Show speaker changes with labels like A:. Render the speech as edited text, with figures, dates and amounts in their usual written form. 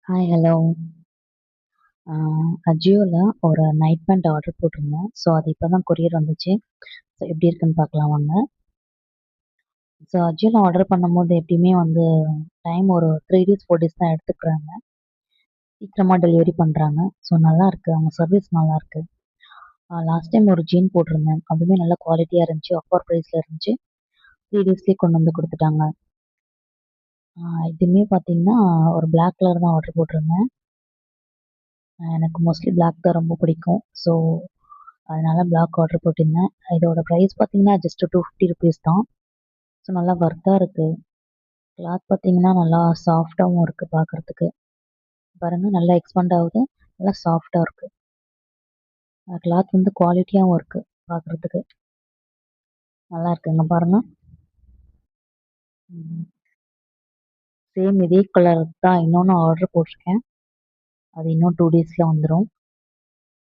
A: Hi, hello. ஆ அஜியோல ஒரு night pant order போட்டிருந்தேன். So, அது இப்போ தான் கொரியர் வந்துச்சு. ஸோ, எப்படி இருக்குன்னு பார்க்கலாம் வாங்க. ஸோ, அஜியோல ஆர்டர் பண்ணும்போது எப்படியுமே வந்து டைம் ஒரு 3 டேஸ், 4 டேஸ் தான் எடுத்துக்கிறாங்க. சீக்கிரமா டெலிவரி பண்றாங்க. ஸோ, நல்லாயிருக்கு. அவங்க சர்வீஸ் நல்லாயிருக்கு. லாஸ்ட் டைம் ஒரு ஜீன் போட்டிருந்தேன். அதுவுமே நல்ல குவாலிட்டியா இருந்துச்சு. ஆஃபர் ப்ரைஸ்ல இருந்துச்சு. 3 டேஸ்லயே கொண்டு வந்து குடுத்துட்டாங்க. இதுவுமே பார்த்தீங்கன்னா, ஒரு பிளாக் கலர் தான் ஆர்டர் போட்டிருந்தேன். எனக்கு மோஸ்ட்லி பிளாக் தான் ரொம்ப பிடிக்கும். ஸோ, அதனால பிளாக் ஆர்டர் போட்டிருந்தேன். இதோட ப்ரைஸ் பார்த்தீங்கன்னா, ஜஸ்ட் ₹250 தான். ஸோ, நல்லா வொர்த்தா இருக்கு. கிளாத் பார்த்தீங்கன்னா, நல்லா சாஃப்ட்டாவும் இருக்கு பார்க்கறதுக்கு. பாருங்க நல்லா எக்ஸ்பேண்ட் ஆகுது. நல்லா சாஃப்ட்டா இருக்கு. கிளாத் வந்து குவாலிட்டியாவும் இருக்கு பார்க்கறதுக்கு. நல்லா இருக்குங்க பாருங்க. ம். சேம் இதே கலர் தான் இன்னொன்னு ஆர்டர் போட்டிருக்கேன். அது இன்னும் 2 டேஸ்ல வந்துரும்.